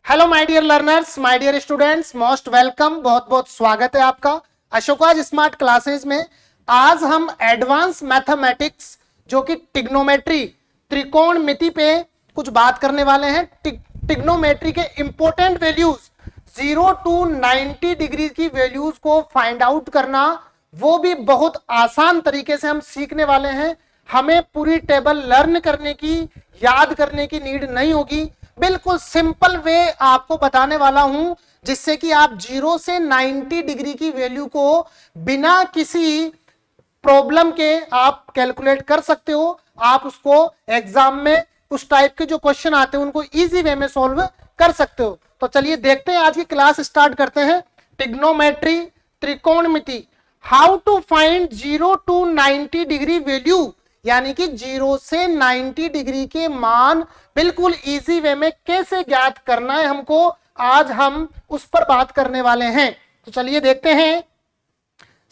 Hello my dear learners, my dear students, most welcome. बहुत बहुत स्वागत है आपका अशोकाज स्मार्ट क्लासेस में। आज हम एडवांस मैथमेटिक्स जो कि टिग्नोमेट्री त्रिकोणमिति पे कुछ बात करने वाले हैं। टिग्नोमेट्री के इंपॉर्टेंट वैल्यूज 0 to 90 डिग्री की वैल्यूज को फाइंड आउट करना, वो भी बहुत आसान तरीके से हम सीखने वाले हैं। हमें पूरी टेबल लर्न करने की, याद करने की नीड नहीं होगी। बिल्कुल सिंपल वे आपको बताने वाला हूं जिससे कि आप 0 से 90 डिग्री की वैल्यू को बिना किसी प्रॉब्लम के आप कैलकुलेट कर सकते हो। आप उसको एग्जाम में उस टाइप के जो क्वेश्चन आते हैं उनको इजी वे में सॉल्व कर सकते हो। तो चलिए देखते हैं, आज की क्लास स्टार्ट करते हैं। टिग्नोमेट्री त्रिकोणमिति, how to find 0 to 90 degree value, यानी कि 0 से 90 डिग्री के मान बिल्कुल इजी वे में कैसे ज्ञात करना है हमको, आज हम उस पर बात करने वाले हैं। तो चलिए देखते हैं।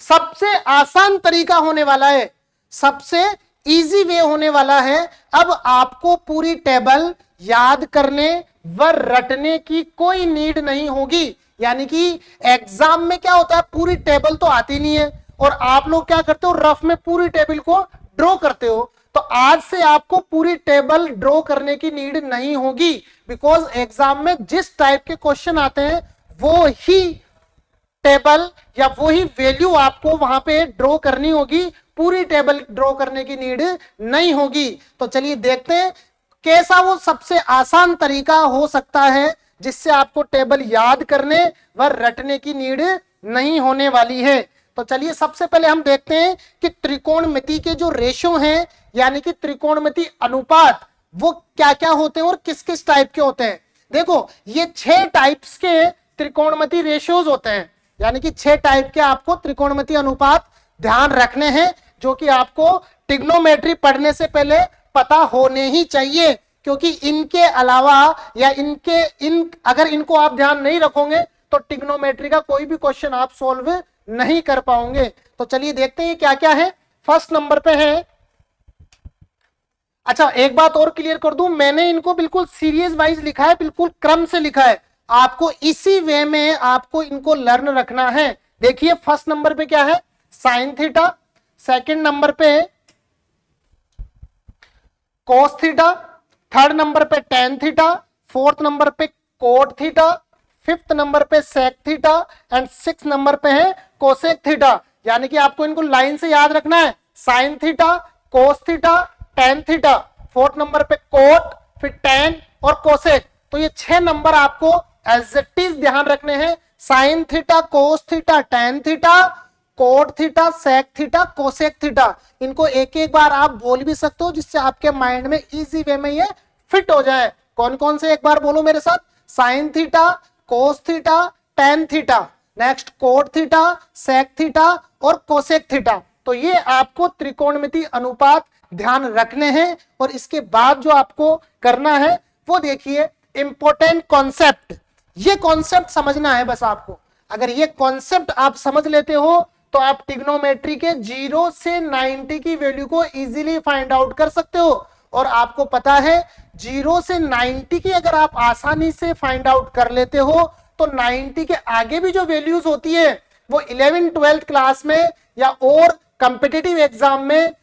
सबसे आसान तरीका होने वाला है, सबसे इजी वे होने वाला है। अब आपको पूरी टेबल याद करने व रटने की कोई नीड नहीं होगी। यानी कि एग्जाम में क्या होता है, पूरी टेबल तो आती नहीं है और आप लोग क्या करते हो, रफ में पूरी टेबल को ड्रॉ करते हो। तो आज से आपको पूरी टेबल ड्रॉ करने की नीड नहीं होगी, बिकॉज एग्जाम में जिस टाइप के क्वेश्चन आते हैं वो ही टेबल या वो ही वैल्यू आपको वहां पे ड्रॉ करनी होगी। पूरी टेबल ड्रॉ करने की नीड नहीं होगी। तो चलिए देखते हैं कैसा वो सबसे आसान तरीका हो सकता है जिससे आपको टेबल याद करने व रटने की नीड नहीं होने वाली है। तो चलिए सबसे पहले हम देखते हैं कि त्रिकोणमिति के जो रेशो हैं, यानी कि त्रिकोणमिति अनुपात, वो क्या क्या होते हैं और किस किस टाइप के होते हैं। देखो, ये 6 टाइप्स के त्रिकोणमिति रेशियोज होते हैं, यानी कि 6 टाइप के आपको त्रिकोणमिति अनुपात ध्यान रखने हैं, जो कि आपको टिग्नोमेट्री पढ़ने से पहले पता होने ही चाहिए। क्योंकि इनके अलावा या अगर इनको आप ध्यान नहीं रखोगे तो टिग्नोमेट्री का कोई भी क्वेश्चन आप सॉल्व नहीं कर पाओगे। तो चलिए देखते हैं क्या क्या है। फर्स्ट नंबर पे है, अच्छा एक बात और क्लियर कर दूं, मैंने इनको बिल्कुल सीरीज वाइज लिखा है, बिल्कुल क्रम से लिखा है। आपको इसी वे में आपको इनको लर्न रखना है। देखिए फर्स्ट नंबर पे क्या है, साइन थीटा। सेकंड नंबर पे कोस थीटा। थर्ड नंबर पे टेन थीटा। फोर्थ नंबर पे कोट थीटा। फिफ्थ नंबर पे sec theta and six number पे है कोसेक थीटा। यानी कि आपको इनको लाइन से याद रखना है, sign theta, cos theta, tan theta, fourth number पे कोट, फिर टेन और कोसेक। तो ये 6 नंबर आपको एज इट इज ध्यान रखने हैं। Sine theta, cos theta, tan theta, cot theta, sec theta, cosec theta. इनको एक एक बार आप बोल भी सकते हो जिससे आपके माइंड में इजी वे में ये फिट हो जाए। कौन कौन से एक बार बोलो मेरे साथ, sine theta, cos theta, tan theta, next cot theta, sec theta और कोसेक थीटा। तो ये आपको त्रिकोणमिति अनुपात ध्यान रखने हैं। और इसके बाद जो आपको करना है वो देखिए, इंपॉर्टेंट कॉन्सेप्ट। ये कॉन्सेप्ट समझना है बस आपको। अगर ये कॉन्सेप्ट आप समझ लेते हो तो आप टिग्नोमेट्री के 0 से 90 की वैल्यू को इजीली फाइंड आउट कर सकते हो। और आपको पता है 0 से 90 की अगर आप आसानी से फाइंड आउट कर लेते हो तो 90 के आगे भी जो वैल्यूज होती है वो 11th-12th क्लास में या और कॉम्पिटिटिव एग्जाम में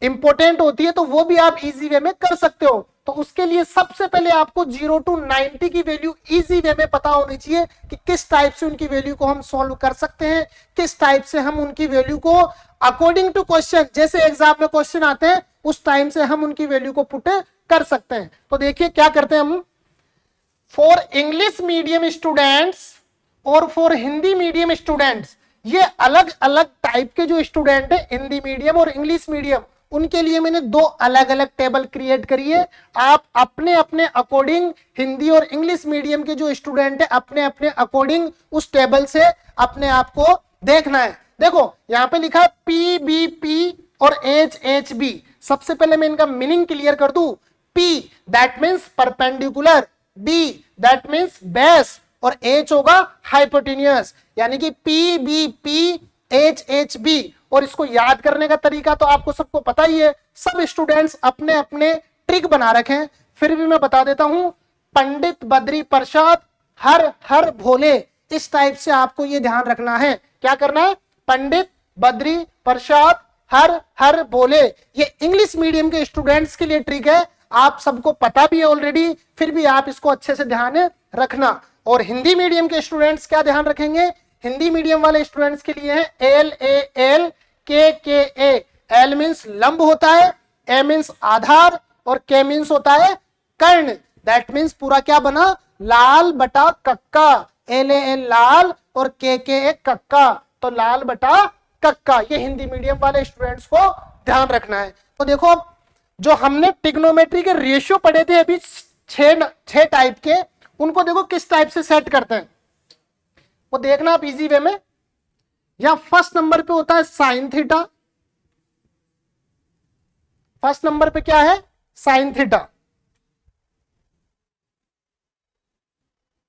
इंपॉर्टेंट होती है, तो वो भी आप इजी वे में कर सकते हो। तो उसके लिए सबसे पहले आपको 0 to 90 की वैल्यू इजी वे में पता होनी चाहिए कि किस टाइप से उनकी वैल्यू को हम सॉल्व कर सकते हैं, किस टाइप से हम उनकी वैल्यू को अकॉर्डिंग टू क्वेश्चन, जैसे एग्जाम में क्वेश्चन आते हैं उस टाइम से हम उनकी वैल्यू को पुट कर सकते हैं। तो देखिए क्या करते हैं हम, फॉर इंग्लिश मीडियम स्टूडेंट्स और फॉर हिंदी मीडियम स्टूडेंट्स, ये अलग अलग टाइप के जो स्टूडेंट है, हिंदी मीडियम और इंग्लिश मीडियम, उनके लिए मैंने 2 अलग अलग टेबल क्रिएट करी है। आप अपने अपने अकॉर्डिंग, हिंदी और इंग्लिश मीडियम के जो स्टूडेंट है अपने अपने अकॉर्डिंग उस टेबल से अपने आप को देखना है। देखो यहाँ पे लिखा है PBP और HHB। सबसे पहले मैं इनका मीनिंग क्लियर कर दूं। P that means perpendicular, B that means base और H होगा हाइपोटेन्यूस। यानी कि PBP HHB। और इसको याद करने का तरीका तो आपको सबको पता ही है, सब स्टूडेंट्स अपने अपने ट्रिक बना रखे हैं, फिर भी मैं बता देता हूं। पंडित बद्री प्रसाद हर हर भोले, इस टाइप से आपको ये ध्यान रखना है। क्या करना है? पंडित, बद्री, प्रसाद, हर हर भोले। ये इंग्लिश मीडियम के स्टूडेंट्स के लिए ट्रिक है, आप सबको पता भी है ऑलरेडी, फिर भी आप इसको अच्छे से ध्यान रखना। और हिंदी मीडियम के स्टूडेंट्स क्या ध्यान रखेंगे? हिंदी मीडियम वाले स्टूडेंट्स के लिए है एल ए एल के ए। एल मीन्स लंब होता है, ए मीन्स आधार, और के मीन्स होता है कर्ण। दैट मीन्स पूरा क्या बना? लाल बटा कक्का। एल ए एल लाल और के ए कक्का, तो लाल बटा कक्का। ये हिंदी मीडियम वाले स्टूडेंट्स को ध्यान रखना है। तो देखो जो हमने ट्रिग्नोमेट्री के रेशियो पढ़े थे अभी छह टाइप के, उनको देखो किस टाइप से सेट करते हैं वो देखना आप इजी वे में। यहां फर्स्ट नंबर पे होता है साइन थीटा। फर्स्ट नंबर पे क्या है? Sine theta.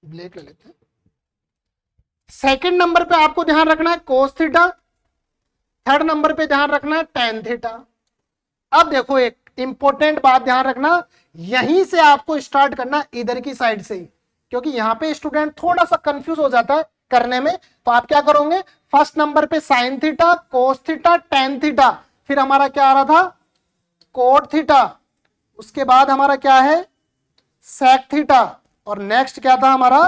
ब्लैक ले लेते हैं। सेकंड नंबर पे आपको ध्यान रखना है कोस थीटा। थर्ड नंबर पे ध्यान रखना है टेन थीटा। अब देखो एक इंपॉर्टेंट बात ध्यान रखना, यहीं से आपको स्टार्ट करना इधर की साइड से ही, क्योंकि यहां पे स्टूडेंट थोड़ा सा कंफ्यूज हो जाता है करने में। तो आप क्या करोगे? फर्स्ट नंबर पे sign theta, cos theta, tan theta, फिर हमारा क्या आ रहा था? Cot theta. उसके बाद हमारा क्या है? सेक थीटा। और नेक्स्ट क्या था हमारा?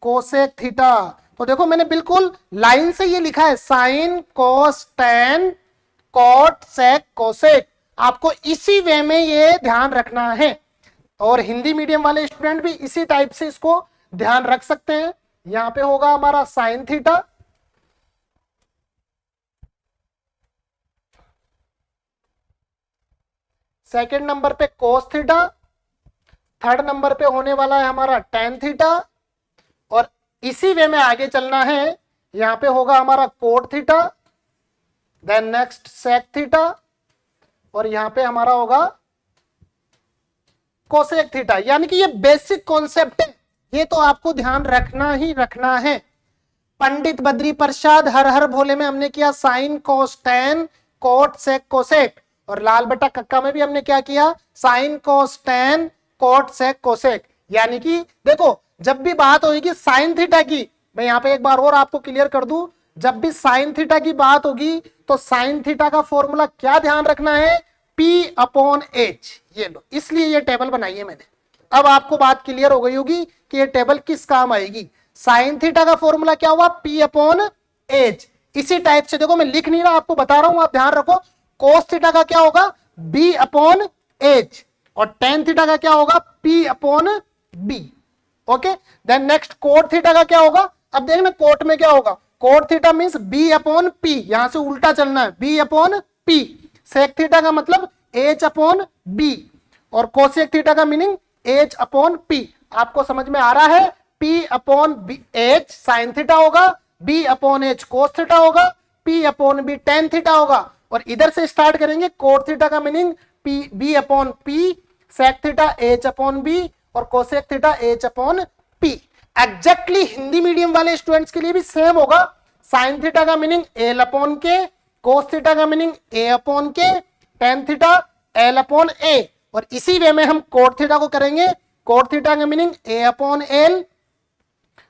Cosec theta. तो देखो मैंने बिल्कुल लाइन से ये लिखा है, साइन, कोस, टेन, कोट, सेक, कोसेक। आपको इसी वे में ये ध्यान रखना है, और हिंदी मीडियम वाले स्टूडेंट भी इसी टाइप से इसको ध्यान रख सकते हैं। यहां पे होगा हमारा साइन थीटा, सेकंड नंबर पे कोस थीटा, थर्ड नंबर पे होने वाला है हमारा टेन थीटा, और इसी वे में आगे चलना है। यहां पे होगा हमारा cot theta, then next sec theta, और यहां पे हमारा होगा कोसेक थीटा। यानी कि ये बेसिक कॉन्सेप्ट है, ये तो आपको ध्यान रखना ही रखना है। पंडित, बद्री, प्रसाद, हर हर भोले में हमने किया साइन, कोस, टेन, कोट, सेक, कोसेक, और लाल बटा कक्का में भी हमने क्या किया? साइन, कोस, टेन, कोट, सेक, कोसेक। यानी कि देखो जब भी बात होगी साइन थीटा की, मैं यहां पे एक बार और आपको क्लियर कर दूं, जब भी साइन थीटा की बात होगी तो साइन थीटा का फॉर्मूला क्या ध्यान रखना है? P upon H। ये लो, इसलिए ये टेबल बनाई है मैंने। अब आपको बात क्लियर हो गई होगी कि ये टेबल किस काम आएगी। साइन थीटा का फॉर्मूला क्या हुआ? P upon H। इसी टाइप से देखो मैं लिख नहीं रहा, आपको बता रहा हूं, आप ध्यान रखो। कोस थीटा का क्या होगा? B अपॉन H, और टेन थीटा का क्या होगा? P upon B। Okay, then next cot theta का क्या होगा? अब देखना कोट में क्या होगा? Cot theta means B upon P, यहां से उल्टा चलना है, B upon P। Sec theta का मतलब H अपॉन B, और कोसेक थीटा का मीनिंग H अपॉन P। आपको समझ में आ रहा है? P upon H sine theta होगा, B upon H cos theta होगा, P upon B tan theta होगा। और इधर से स्टार्ट करेंगे, कोट थीटा का meaning B upon P, sec theta H upon B, और cosec theta H upon P। Exactly Hindi medium वाले स्टूडेंट्स के लिए भी सेम होगा। साइन थीटा का meaning L upon K, cos theta का meaning A upon K, tan theta L upon A, और इसी वे में हम कोट थीटा को करेंगे। कोट थीटा का meaning A upon L,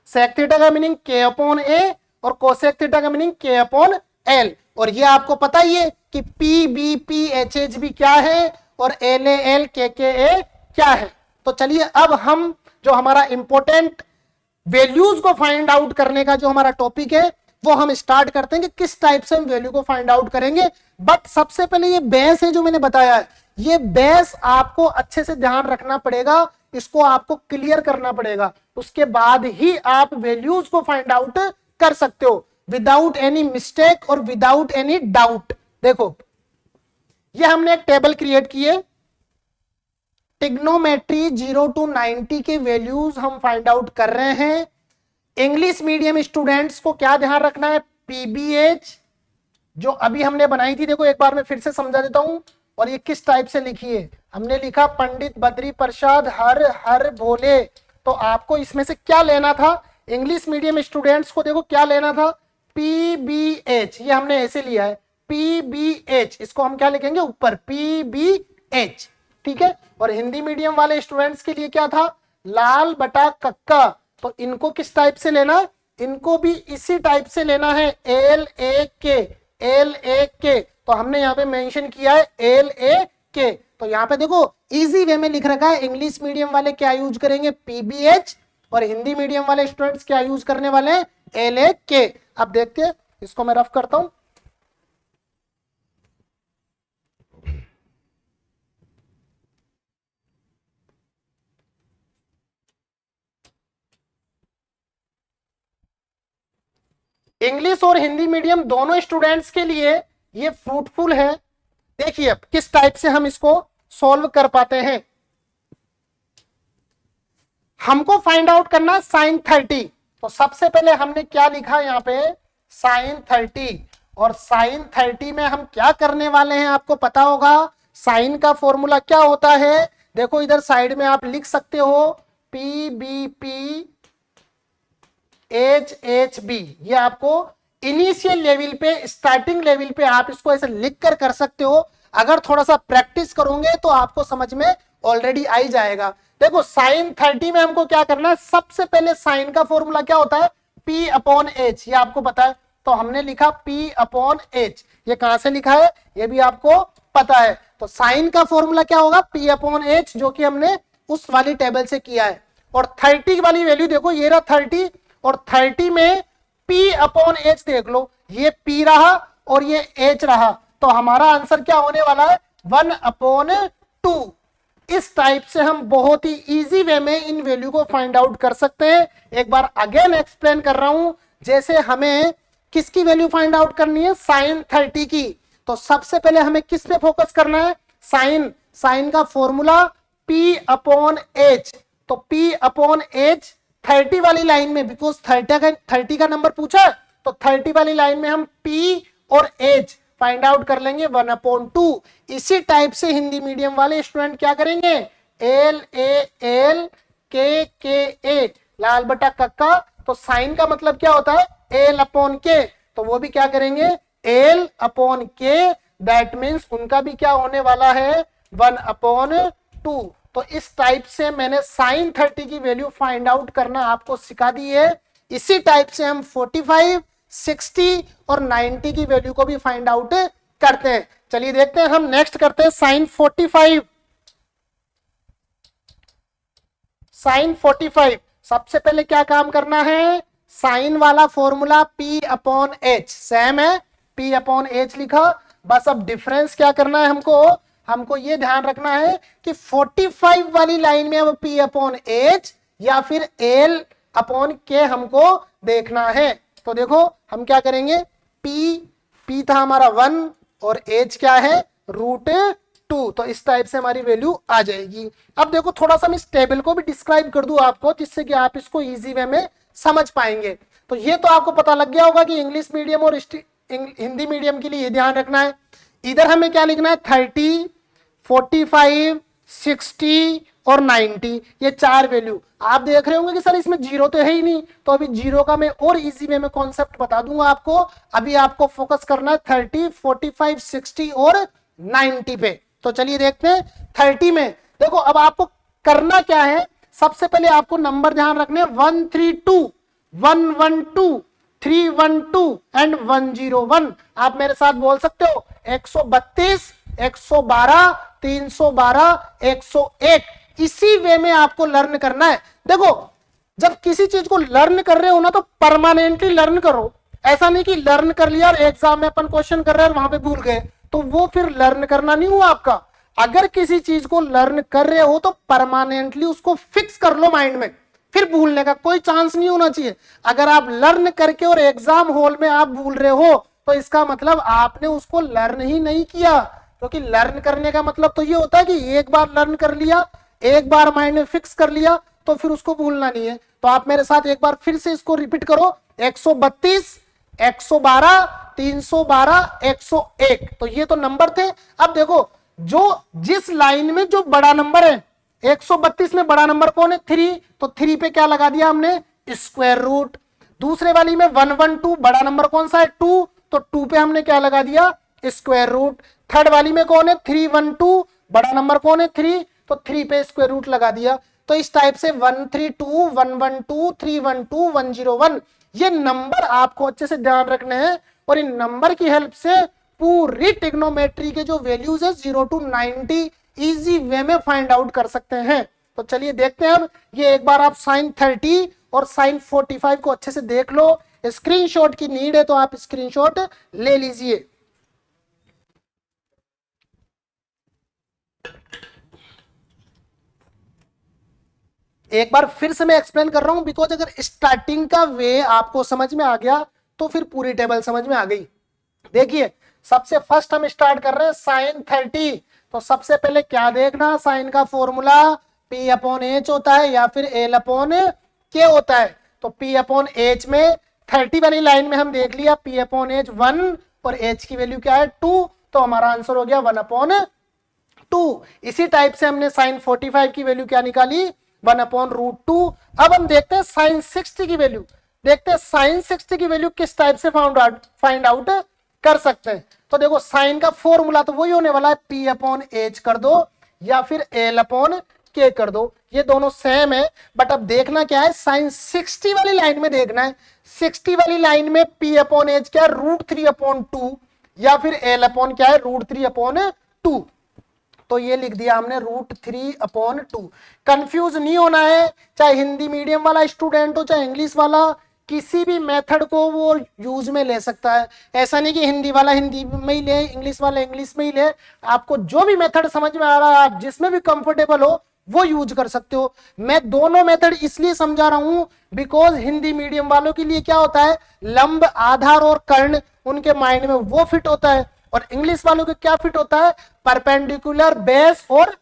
sec theta का मीनिंग K अपॉन A, और कोसेक थीटा का मीनिंग K अपॉन L। और ये आपको पता ही है कि P B P H H भी क्या है, और L A L K K A क्या है। तो चलिए अब हम जो हमारा इंपॉर्टेंट वैल्यूज को फाइंड आउट करने का जो हमारा टॉपिक है वो हम स्टार्ट करते हैं कि किस टाइप से हम वैल्यू को फाइंड आउट करेंगे। बट सबसे पहले ये बेस है जो मैंने बताया है, ये बेस आपको अच्छे से ध्यान रखना पड़ेगा, इसको आपको क्लियर करना पड़ेगा, उसके बाद ही आप वैल्यूज को फाइंड आउट कर सकते हो विदाउट एनी मिस्टेक और विदाउट एनी डाउट। देखो ये हमने एक टेबल क्रिएट की है, ट्रिग्नोमेट्री 0 to 90 के वैल्यूज हम फाइंड आउट कर रहे हैं। इंग्लिश मीडियम स्टूडेंट्स को क्या ध्यान रखना है? PBH जो अभी हमने बनाई थी, देखो एक बार मैं फिर से समझा देता हूं, और ये किस टाइप से लिखी है। हमने लिखा पंडित, बद्री, प्रसाद, हर हर भोले। तो आपको इसमें से क्या लेना था? इंग्लिश मीडियम स्टूडेंट्स को देखो क्या लेना था? PBH, ये हमने ऐसे लिया है PBH, इसको हम क्या लिखेंगे ऊपर? PBH, ठीक है। और हिंदी मीडियम वाले स्टूडेंट्स के लिए क्या था? लाल बटा कक्का। तो इनको किस टाइप से लेना है, इनको भी इसी टाइप से लेना है, एल ए के, एल ए के। तो हमने यहाँ पे मेंशन किया है एल ए के। तो यहाँ पे देखो इजी वे में लिख रखा है, इंग्लिश मीडियम वाले क्या यूज करेंगे, पीबीएच, और हिंदी मीडियम वाले स्टूडेंट्स क्या यूज करने वाले हैं, एल ए के। अब देखते हैं, इसको मैं रफ करता हूं। इंग्लिश और हिंदी मीडियम दोनों स्टूडेंट्स के लिए ये फ्रूटफुल है। देखिए अब किस टाइप से हम इसको सॉल्व कर पाते हैं। हमको फाइंड आउट करना साइन 30। तो सबसे पहले हमने क्या लिखा यहाँ पे, साइन 30। और साइन 30 में हम क्या करने वाले हैं, आपको पता होगा साइन का फॉर्मूला क्या होता है। देखो इधर साइड में आप लिख सकते हो P B P H H B. ये आपको इनिशियल लेवल पे, स्टार्टिंग लेवल पे आप इसको ऐसे लिख कर सकते हो। अगर थोड़ा सा प्रैक्टिस करोगे तो आपको समझ में ऑलरेडी आ ही जाएगा। देखो साइन 30 में हमको क्या करना है, सबसे पहले साइन का फॉर्मूला क्या होता है, P अपॉन एच, ये आपको पता है। तो हमने लिखा P अपॉन एच। ये कहां से लिखा है, ये भी आपको पता है। तो साइन का फॉर्मूला क्या होगा, P अपॉन एच, जो कि हमने उस वाली टेबल से किया है। और 30 वाली वैल्यू देखो, ये रहा 30, और 30 में P अपॉन एच देख लो, ये P रहा और ये H रहा। तो हमारा आंसर क्या होने वाला है, 1 अपॉन 2। इस टाइप से हम बहुत ही इजी वे में इन वैल्यू को फाइंड आउट कर सकते हैं। एक बार अगेन एक्सप्लेन कर रहा हूं, जैसे हमें किसकी वैल्यू फाइंड आउट करनी है, साइन 30 की। तो सबसे पहले हमें किस पे फोकस करना है, साइन। साइन का फॉर्मूला P अपॉन एच। तो P अपॉन एच 30 वाली लाइन में, बिकॉज 30 का नंबर पूछा है, तो 30 वाली लाइन में हम P और H फाइंड आउट कर लेंगे 1 अपॉन 2। इसी टाइप से हिंदी मीडियम वाले स्टूडेंट क्या करेंगे, एल ए एल के ए, लाल बटा कक्का। तो साइन का मतलब क्या होता है, एल अपॉन के। तो वो भी क्या करेंगे, एल अपॉन के। दैट मीन्स उनका भी क्या होने वाला है, 1 अपॉन 2। तो इस टाइप से मैंने साइन 30 की वैल्यू फाइंड आउट करना आपको सिखा दी है। इसी टाइप से हम 45, 60 और 90 की वैल्यू को भी फाइंड आउट करते हैं। चलिए देखते हैं, हम नेक्स्ट करते हैं साइन 45। साइन 45 सबसे पहले क्या काम करना है, साइन वाला formula P upon H same है, P अपॉन एच लिखा। बस अब डिफरेंस क्या करना है, हमको ये ध्यान रखना है कि 45 वाली लाइन में अब P अपॉन एच या फिर L अपॉन के हमको देखना है। तो देखो हम क्या करेंगे, P था हमारा 1 और H क्या है, √2। तो इस टाइप से हमारी वैल्यू आ जाएगी। अब देखो थोड़ा सा मैं इस टेबल को भी डिस्क्राइब कर दूं आपको, जिससे कि आप इसको इजी वे में समझ पाएंगे। तो ये तो आपको पता लग गया होगा कि इंग्लिश मीडियम और हिंदी मीडियम के लिए ये ध्यान रखना है। इधर हमें क्या लिखना है, 30, 45, 60 और 90, ये 4 वैल्यू। आप देख रहे होंगे कि सर इसमें जीरो तो है ही नहीं। तो अभी जीरो का मैं और इजी वे में कॉन्सेप्ट बता दूंगा आपको। अभी आपको फोकस करना है 30, 45, 60 और 90 पे। तो चलिए देखते हैं 30 में। देखो अब आपको करना क्या है, सबसे पहले आपको नंबर ध्यान रखने 132, 112, 312 एंड 101। आप मेरे साथ बोल सकते हो 132, 112, 312, 101। इसी वे में आपको लर्न करना है। देखो जब किसी चीज को लर्न कर रहे हो ना, तो परमानेंटली लर्न करो। ऐसा नहीं कि लर्न कर लिया और एग्जाम में अपन क्वेश्चन कर रहे हैं और वहां पे भूल गए, तो वो फिर लर्न करना नहीं हुआ आपका। अगर किसी चीज को लर्न कर रहे हो तो परमानेंटली उसको फिक्स कर लो माइंड में, फिर भूलने का कोई चांस नहीं होना चाहिए। अगर आप लर्न करके और एग्जाम हॉल में आप भूल रहे हो, तो इसका मतलब आपने उसको लर्न ही नहीं किया। क्योंकि लर्न करने का मतलब तो ये होता है कि एक बार लर्न कर लिया, एक बार माइंड में फिक्स कर लिया, तो फिर उसको भूलना नहीं है। तो आप मेरे साथ एक बार फिर से इसको रिपीट करो, 132, 112, 312, 101। तो ये तो नंबर थे। अब देखो जो जिस लाइन में जो बड़ा नंबर है, 132 में बड़ा नंबर कौन है, 3। तो 3 पे क्या लगा दिया हमने, स्क्वायर रूट। दूसरे वाली में 112 बड़ा नंबर कौन सा है, 2। तो 2 पे हमने क्या लगा दिया, स्क्वायर रूट। थर्ड वाली में कौन है, 312 बड़ा नंबर कौन है, 3। तो 3 पे स्क्वायर रूट लगा दिया। तो इस टाइप से 132, 112, 312, 101 ये नंबर आपको अच्छे से ध्यान रखने हैं और इन नंबर की हेल्प से पूरी ट्रिग्नोमेट्री के जो वैल्यूज है 0 to 90 इजी वे में फाइंड आउट कर सकते हैं। तो चलिए देखते हैं अब ये एक बार आप साइन 30 और साइन 45 को अच्छे से देख लो। स्क्रीनशॉट की नीड है तो आप स्क्रीनशॉट ले लीजिए। एक बार फिर से मैं एक्सप्लेन कर रहा हूं बिकॉज अगर स्टार्टिंग का वे आपको समझ में आ गया तो फिर पूरी टेबल समझ में आ गई। देखिए सबसे फर्स्ट हम स्टार्ट कर रहे हैं साइन 30। तो सबसे पहले क्या देखना, साइन का फॉर्मूला P अपॉन एच होता है या फिर L अपॉन के होता है। तो P अपॉन एच में 30 वाली लाइन में हम देख लिया P अपॉन एच 1 और h की वैल्यू क्या है 2, तो हमारा आंसर हो गया 1 अपॉन 2। इसी टाइप से हमने साइन 45 की वैल्यू क्या निकाली 1 अपॉन रूट 2। अब हम देखते हैं साइन 60 की वैल्यू। देखते हैं साइन 60 की वैल्यू किस टाइप से फाइंड आउट कर सकते हैं। तो देखो साइन का फॉर्मूला तो वही होने वाला है P अपॉन एच कर दो या फिर L अपॉन के कर दो, ये दोनों सेम है। बट अब देखना क्या है, साइन 60 वाली लाइन में देखना है। 60 वाली लाइन में P अपॉन एच क्या है √3 अपॉन 2 या फिर L अपॉन क्या है √3 अपॉन 2। तो ये लिख दिया हमने √3 अपॉन 2। कंफ्यूज नहीं होना है, चाहे हिंदी मीडियम वाला स्टूडेंट हो चाहे इंग्लिश वाला, किसी भी मेथड को वो यूज में ले सकता है। ऐसा नहीं कि हिंदी वाला हिंदी में ही ले, इंग्लिश वाला इंग्लिश में ही ले। आपको जो भी मेथड समझ में आ रहा है, आप जिसमें भी कंफर्टेबल हो वो यूज कर सकते हो। मैं दोनों मेथड इसलिए समझा रहा हूं बिकॉज हिंदी मीडियम वालों के लिए क्या होता है, लंब, आधार और कर्ण उनके माइंड में वो फिट होता है, और इंग्लिश वालों के क्या फिट होता है, परपेंडिकुलर, बेस और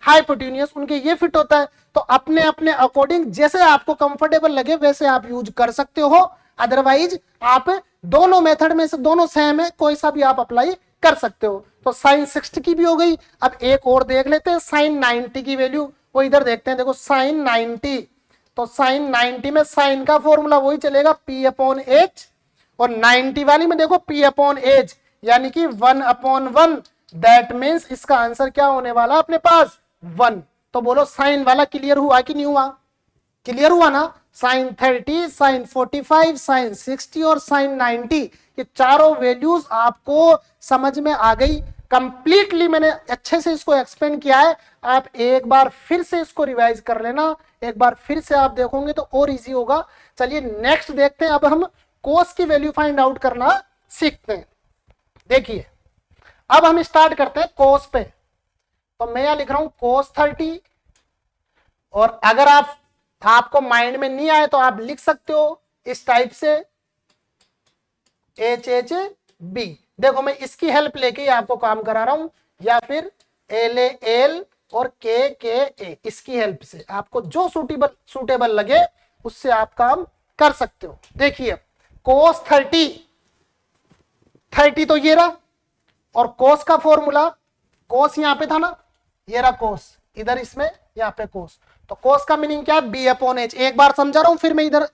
हाइपोटेन्यूस उनके ये फिट होता है। तो अपने अपने अकॉर्डिंग जैसे आपको कंफर्टेबल लगे वैसे आप यूज कर सकते हो। अदरवाइज आप दोनों मेथड में से दोनों सेम है, कोई सा भी आप अप्लाई कर सकते हो। तो साइन 60 की भी हो गई। अब एक और देख लेते हैं साइन 90 की वैल्यू, वो इधर देखते हैं। देखो साइन 90, तो साइन 90 में साइन का फॉर्मूला वही चलेगा P अपॉन एच, और 90 वाली में देखो P अपॉन एच यानी कि 1 अपॉन 1। दैट मीन्स इसका आंसर क्या होने वाला अपने पास 1। तो बोलो साइन वाला क्लियर हुआ कि नहीं हुआ? क्लियर हुआ ना। साइन 30, साइन 45, साइन 60 और साइन 90 ये चारों वैल्यूज आपको समझ में आ गई। कंप्लीटली मैंने अच्छे से इसको एक्सप्लेन किया है। आप एक बार फिर से इसको रिवाइज कर लेना, एक बार फिर से आप देखोगे तो और इजी होगा। चलिए नेक्स्ट देखते हैं। अब हम कोस की वैल्यू फाइंड आउट करना सीखते हैं। देखिए अब हम स्टार्ट करते हैं कोस पे। तो मैं यहां लिख रहा हूं कोस 30, और अगर आपको माइंड में नहीं आए तो आप लिख सकते हो इस टाइप से HHB। देखो मैं इसकी हेल्प लेके आपको काम करा रहा हूं, या फिर LAL और KKA, इसकी हेल्प से आपको जो सूटेबल लगे उससे आप काम कर सकते हो। देखिए कोस 30 तो ये रहा, और कोस का फॉर्मूला, कोस यहां पे था ना, ये रहा कोस इधर, इसमें यहां पे कोस। तो कोस का मीनिंग क्या है B अपॉन एच। एक बार समझा रहा हूं फिर मैं इधर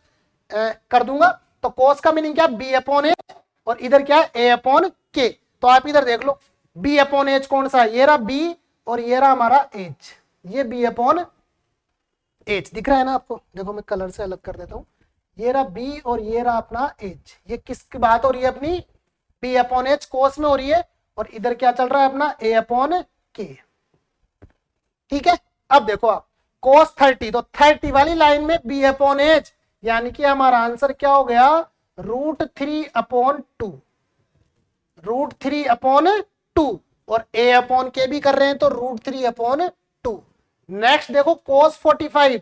कर दूंगा। तो कोस का मीनिंग क्या है B अपॉन एच, और इधर क्या है A अपॉन के। तो आप इधर देख लो B अपॉन एच कौन सा है, ये रहा B और ये रहा हमारा H, ये B अपॉन H दिख रहा है ना आपको। देखो मैं कलर से अलग कर देता हूं, ये रहा B और ये रहा अपना H। ये किसकी बात हो रही है अपनी, B अपॉन एच कोस में हो रही है, और इधर क्या चल रहा है अपना A अपॉन के। ठीक है। अब देखो आप कोस 30, तो 30 वाली लाइन में B अपॉन एच यानी कि हमारा आंसर क्या हो गया √3 अपॉन 2, √3 अपॉन 2, और A अपॉन के भी कर रहे हैं तो √3 अपॉन 2। नेक्स्ट देखो कोस 45,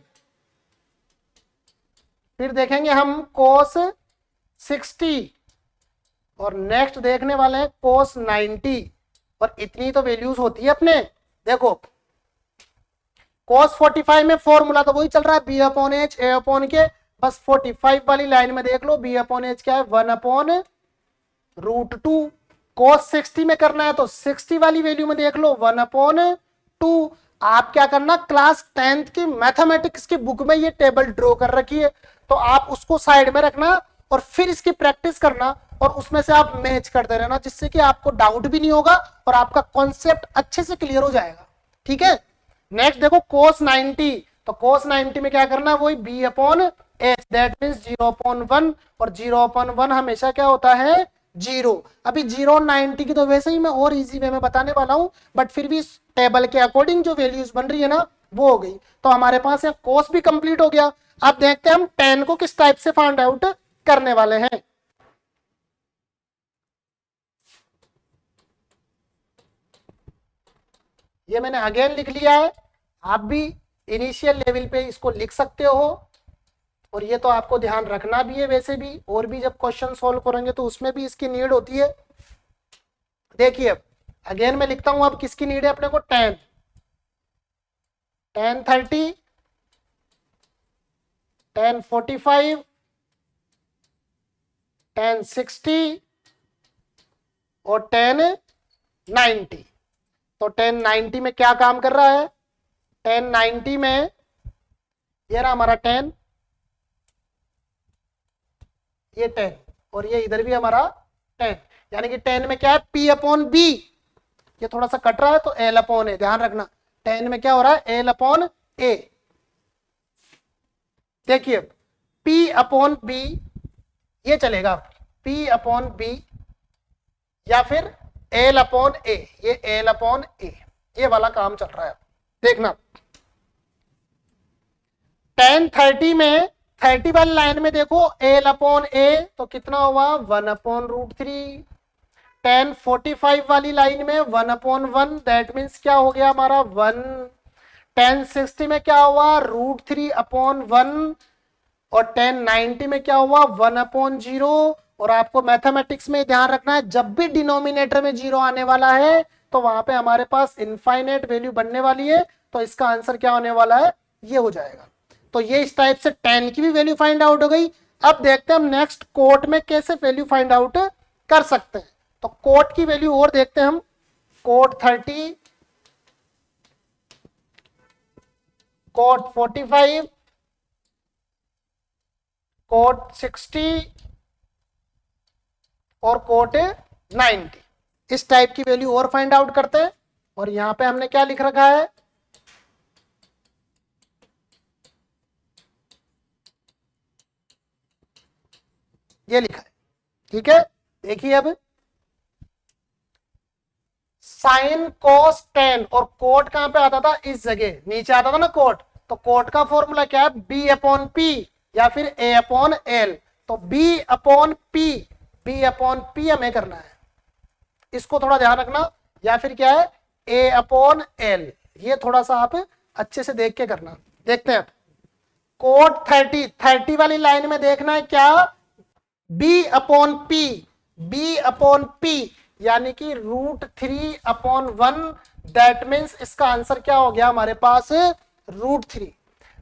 फिर देखेंगे हम कोस 60, और नेक्स्ट देखने वाले हैं कोस 90। और इतनी तो वैल्यूज होती है अपने। देखो कोस 45 में फॉर्मूला तो वही चल रहा है B upon H A upon के। बस 45 वाली लाइन में देख लो B अपॉन एच क्या है 1 अपॉन √2। कोस 60 में करना है तो 60 वाली वैल्यू में देख लो 1 अपॉन 2। आप क्या करना, क्लास 10th की मैथमेटिक्स की बुक में ये टेबल ड्रॉ कर रखी है, तो आप उसको साइड में रखना और फिर इसकी प्रैक्टिस करना, और उसमें से आप मैच करते रहना, जिससे कि आपको डाउट भी नहीं होगा और आपका कॉन्सेप्ट अच्छे से क्लियर हो जाएगा। ठीक है। नेक्स्ट देखो कोस 90, तो cos 90 में क्या करना है, वही b upon H, that means 0/1, और 0/1 हमेशा क्या होता है, 0। अभी 0 90 की तो वैसे ही मैं और इजी वे में बताने वाला हूं, बट फिर भी इस टेबल के अकॉर्डिंग जो वैल्यूज बन रही है ना वो हो गई। तो हमारे पास यहाँ cos भी कंप्लीट हो गया। अब देखते हैं हम tan को किस टाइप से फाइंड आउट करने वाले हैं। ये मैंने अगेन लिख लिया है, आप भी इनिशियल लेवल पे इसको लिख सकते हो, और ये तो आपको ध्यान रखना भी है वैसे भी, और भी जब क्वेश्चन सॉल्व करेंगे तो उसमें भी इसकी नीड होती है। देखिए अगेन मैं लिखता हूं, अब किसकी नीड है अपने को, tan 30, tan 45, tan 60 और tan 90। तो tan 90 में क्या काम कर रहा है, tan 90 में ये रहा हमारा tan, ये tan, और ये इधर भी हमारा tan, यानी कि tan में क्या है, p अपॉन बी, ये थोड़ा सा कट रहा है तो l अपॉन ए, ध्यान रखना tan में क्या हो रहा है, l अपॉन ए। देखिए p अपॉन बी ये चलेगा, p अपॉन बी या फिर l अपॉन ए, ये l अपॉन ए, ये वाला काम चल रहा है। देखना tan 30 में 30 वाली लाइन में देखो l अपॉन ए तो कितना हुआ, 1/√3। tan 45 वाली लाइन में 1/1, दैट मीन्स क्या हो गया हमारा 1। tan 60 में क्या हुआ, √3/1, और tan 90 में क्या हुआ, 1/0। और आपको मैथमेटिक्स में ध्यान रखना है, जब भी डिनोमिनेटर में 0 आने वाला है तो वहां पे हमारे पास इनफाइनाइट वैल्यू बनने वाली है, तो इसका आंसर क्या होने वाला है, ये हो जाएगा। तो ये इस टाइप से tan की भी वैल्यू फाइंड आउट हो गई। अब देखते हैं हम नेक्स्ट कोट में कैसे वैल्यू फाइंड आउट कर सकते हैं। तो कोट की वैल्यू और देखते हैं हम, कोट 30, कोट 45, कोट 60 और कोट 90, इस टाइप की वैल्यू और फाइंड आउट करते हैं। और यहां पे हमने क्या लिख रखा है, ये लिखा है, ठीक है। देखिए अब साइन कोस टेन, और कोट कहां पे आता था, इस जगह नीचे आता था ना कोट, तो कोट का फॉर्मूला क्या है, बी अपॉन पी या फिर ए अपॉन एल। तो B upon P, B upon P हमें करना है, इसको थोड़ा ध्यान रखना, या फिर क्या है, ए अपॉन एल, ये थोड़ा सा आप अच्छे से देख के करना। देखते हैं कोट 30 वाली लाइन में देखना है क्या, B upon P, B upon P यानी कि √3/1, दैट मीन्स इसका आंसर क्या हो गया हमारे पास, √3।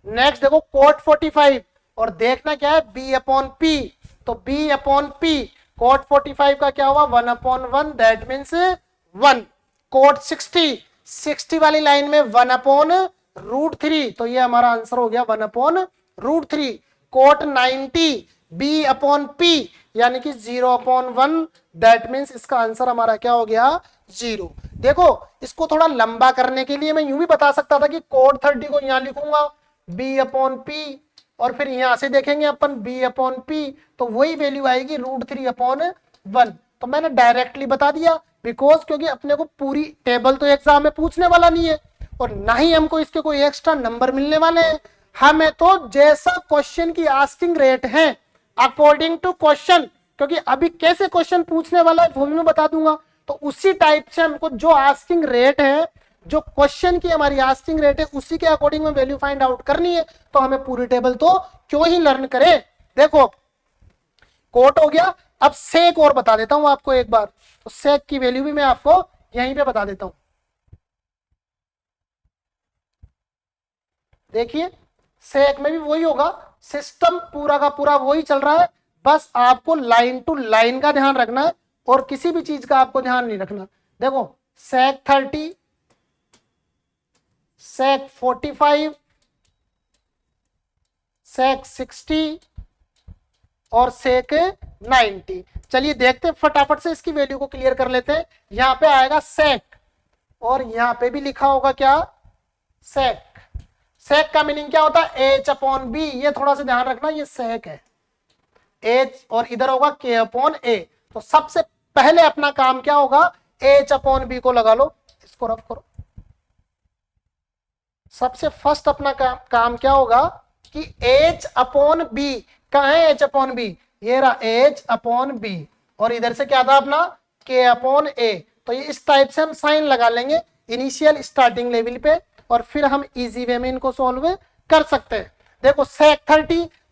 नेक्स्ट देखो कोट 45, और देखना क्या है, बी अपॉन पी, तो बी अपॉन पी कोट 45 का क्या हुआ, 1/1, दैट मीन्स 1। कोट 60 वाली लाइन में 1/√3, तो ये हमारा आंसर हो गया 1/√3। कोट 90, बी अपॉन पी यानी कि 0/1, दैट मीन्स इसका आंसर हमारा क्या हो गया, 0। देखो इसको थोड़ा लंबा करने के लिए मैं यूं भी बता सकता था कि कोड 30 को यहां लिखूंगा बी अपॉन पी, और फिर यहां से देखेंगे अपन बी अपॉन पी, तो वही वैल्यू आएगी √3/1। तो मैंने डायरेक्टली बता दिया, बिकॉज क्योंकि अपने को पूरी टेबल तो एग्जाम में पूछने वाला नहीं है, और ना ही हमको इसके कोई एक्स्ट्रा नंबर मिलने वाले हैं। हमें तो जैसा क्वेश्चन की आस्किंग रेट है अकॉर्डिंग टू क्वेश्चन, क्योंकि अभी कैसे क्वेश्चन पूछने वाला है वो भी मैं बता दूंगा, तो उसी टाइप से हमको जो आस्किंग रेट है, जो क्वेश्चन की हमारी आस्किंग रेट है, उसी के अकॉर्डिंग में वैल्यू फाइंड आउट करनी है। तो हमें पूरी टेबल तो क्यों ही लर्न करें। देखो कोट हो गया, अब सेक और बता देता हूं आपको एक बार, तो सेक की वैल्यू भी मैं आपको यहीं पे बता देता हूं। देखिए सेक में भी वही होगा, सिस्टम पूरा का पूरा वही चल रहा है, बस आपको लाइन टू लाइन का ध्यान रखना है और किसी भी चीज का आपको ध्यान नहीं रखना। देखो सेक 30, सेक 45, सेक 60 और सेक 90। चलिए देखते हैं फटाफट से, इसकी वैल्यू को क्लियर कर लेते हैं। यहां पे आएगा सेक, और यहां पे भी लिखा होगा क्या, सेक। सेक का मीनिंग क्या होता है, एच अपॉन बी। ये थोड़ा सा ध्यान रखना, ये सेक है एच, और इधर होगा के अपॉन ए। तो सबसे पहले अपना काम क्या होगा, एच अपॉन बी को लगा लो, इसको रफ करो। सबसे फर्स्ट अपना काम क्या होगा कि एच अपॉन बी, कहा है एच अपॉन बी, ये रहा एच अपॉन बी, और इधर से क्या था अपना के अपॉन ए। तो ये इस टाइप से हम साइन लगा लेंगे इनिशियल स्टार्टिंग लेवल पे, और फिर हम इजी वे में इनको सॉल्व कर सकते हैं। देखो सेक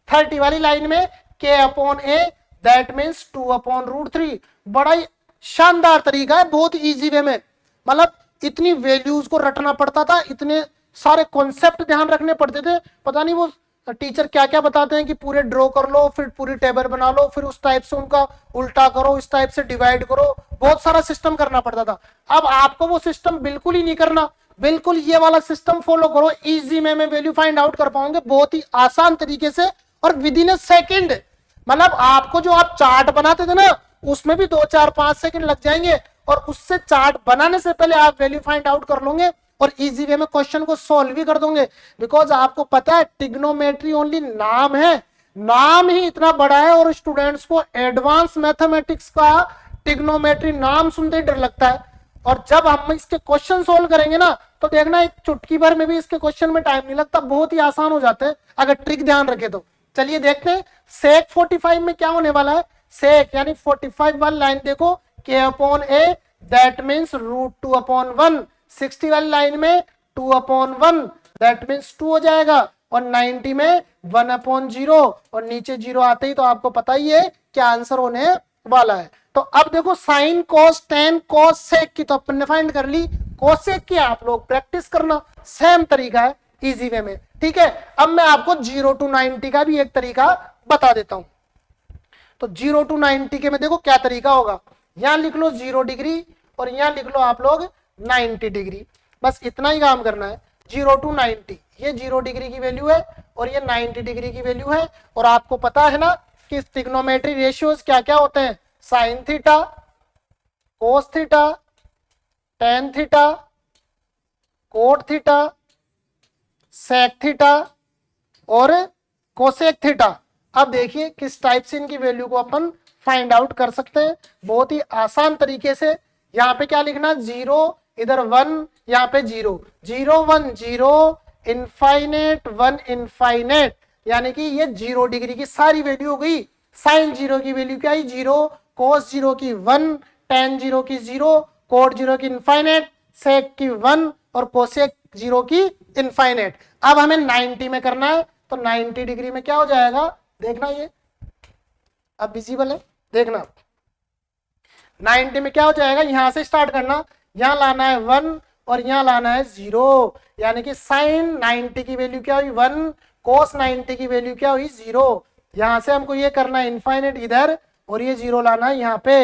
30 वाली लाइन में के upon A that means 2 upon √3। बड़ा ही शानदार तरीका है, बहुत इजी वे में। मतलब इतनी वैल्यूज को रटना पड़ता था, इतने सारे कॉन्सेप्ट ध्यान रखने पड़ते थे, पता नहीं वो टीचर क्या क्या बताते हैं कि पूरे ड्रॉ कर लो, फिर पूरी टेबल बना लो, फिर उस टाइप से उनका उल्टा करो, इस टाइप से डिवाइड करो, बहुत सारा सिस्टम करना पड़ता था। अब आपको वो सिस्टम बिल्कुल ही नहीं करना, बिल्कुल ये वाला सिस्टम फॉलो करो, इजी में वैल्यू फाइंड आउट कर पाओगे बहुत ही आसान तरीके से और विद इन अ सेकेंड। मतलब आपको जो आप चार्ट बनाते थे ना, उसमें भी 2 4 5 सेकंड लग जाएंगे, और उससे चार्ट बनाने से पहले आप वैल्यू फाइंड आउट कर लोगे और इजी वे में क्वेश्चन को सॉल्व भी कर दोगे। बिकॉज आपको पता है ट्रिग्नोमेट्री ओनली नाम है, नाम ही इतना बड़ा है, और स्टूडेंट्स को एडवांस मैथमेटिक्स का ट्रिग्नोमेट्री नाम सुनते ही डर लगता है। और जब हम इसके क्वेश्चन सोल्व करेंगे ना, तो देखना एक चुटकी भर में भी इसके क्वेश्चन में टाइम नहीं लगता, बहुत ही आसान हो जाते हैं अगर ट्रिक ध्यान रखे तो। चलिए देखते हैं सेक 45 में क्या होने वाला है। सेक यानी 45 वाली लाइन देखो, के upon A that means √2 upon 1। 60 वाली लाइन में 2 अपॉन 1 दैट मीन्स 2 हो जाएगा, और 90 में 1 अपॉन 0, और नीचे 0 आते ही तो आपको पता ही है क्या आंसर होने वाला है। तो अब देखो sine cos tan cos sec की तो अपन ने फाइंड कर ली, कोसेक की आप लोग प्रैक्टिस करना, सेम तरीका है इजी वे में। ठीक है, अब मैं आपको 0 to 90 का भी एक तरीका बता देता हूं। तो 0 to 90 के में देखो क्या तरीका होगा, यहां लिख लो 0 डिग्री और यहां लिख लो आप लोग 90 डिग्री, बस इतना ही काम करना है। 0 to 90, ये 0 डिग्री की वैल्यू है और ये 90 डिग्री की वैल्यू है। और आपको पता है ना कि ट्रिग्नोमेट्री रेशियोज क्या क्या होते हैं, sine theta, cos theta, tan theta, cot theta, sec theta और कोसेक थीटा। अब देखिए किस टाइप से इनकी वैल्यू को अपन फाइंड आउट कर सकते हैं, बहुत ही आसान तरीके से। यहाँ पे क्या लिखना, 0, इधर 1, यहाँ पे 0, 0 1 0, इनफाइनेट 1 इनफाइनेट, यानी कि ये 0 डिग्री की सारी वैल्यू हो गई। साइन 0 की वैल्यू क्या है, 0, कोस 0 की 1, टेन 0 की 0, कोट 0 की इनफाइनेट, सेक की 1 और कोसेक 0 की इनफाइनेट। अब हमें 90 में करना है, तो 90 डिग्री में क्या हो जाएगा, देखना ये अब विजिबल है, देखना 90 में क्या हो जाएगा, यहां से स्टार्ट करना, यहां लाना है 1 और यहां लाना है 0, यानी कि साइन 90 की वैल्यू क्या हुई 1, कोस 90 की वैल्यू क्या हुई 0। यहां से हमको ये करना है इनफाइनेट इधर, और ये 0 लाना है यहाँ पे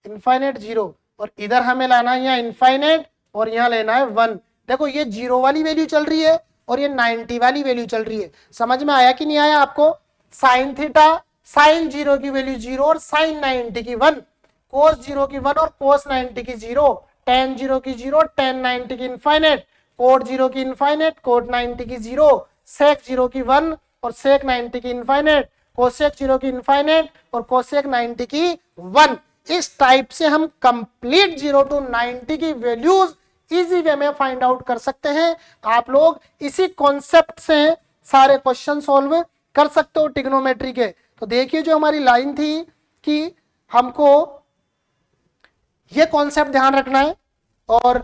इनफाइनेट 0, और इधर हमें लाना है यहाँ इनफाइनेट और यहाँ लेना है 1। देखो ये 0 वाली वैल्यू चल रही है और ये 90 वाली वैल्यू चल रही है, समझ में आया कि नहीं आया आपको। साइन थीटा, साइन 0 की वैल्यू 0 और साइन 90 की 1, कोस 0 की 1 और कोस 90 की 0, टेन 0 की 0, टेन 90 की इनफाइनेट, कोट 0 की इनफाइनेट, कोट 90 की 0, सेक 0 की 1 और सेक 90 की इनफाइनेट, कोसेक 0 की इनफाइनेट और कोसेक 90 की 1। इस टाइप से हम कंप्लीट 0 to 90 की वैल्यूज इजी वे में फाइंड आउट कर सकते हैं। आप लोग इसी कॉन्सेप्ट से सारे क्वेश्चन सॉल्व कर सकते हो ट्रिग्नोमेट्री के। तो देखिए जो हमारी लाइन थी कि हमको ये कॉन्सेप्ट ध्यान रखना है और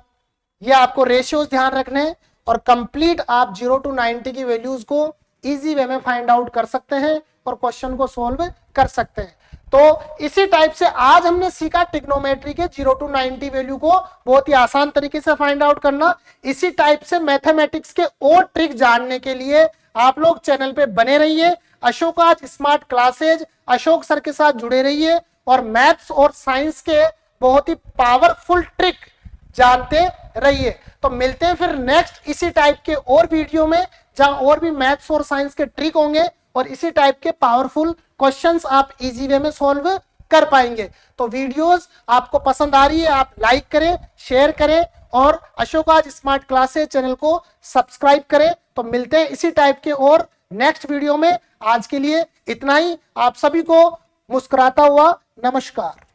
ये आपको रेशियोज ध्यान रखने हैं, और कंप्लीट आप 0 to 90 की वैल्यूज को इजी वे में फाइंड आउट कर सकते हैं और क्वेश्चन को सॉल्व कर सकते हैं। तो इसी टाइप से आज हमने सीखा ट्रिग्नोमेट्री के 0 to 90 वैल्यू को बहुत ही आसान तरीके से फाइंड आउट करना। इसी टाइप से मैथमेटिक्स के और ट्रिक जानने के लिए आप लोग चैनल पे बने रहिए। अशोक आज स्मार्ट क्लासेज, अशोक सर के साथ जुड़े रहिए और मैथ्स और साइंस के बहुत ही पावरफुल ट्रिक जानते रहिए। तो मिलते हैं फिर नेक्स्ट इसी टाइप के और वीडियो में, जहां और भी मैथ्स और साइंस के ट्रिक होंगे और इसी टाइप के पावरफुल क्वेश्चंस आप इजी वे में सॉल्व कर पाएंगे। तो वीडियोस आपको पसंद आ रही है, आप लाइक करें, शेयर करें और अशोक आज स्मार्ट क्लासेस चैनल को सब्सक्राइब करें। तो मिलते हैं इसी टाइप के और नेक्स्ट वीडियो में। आज के लिए इतना ही। आप सभी को मुस्कुराता हुआ नमस्कार।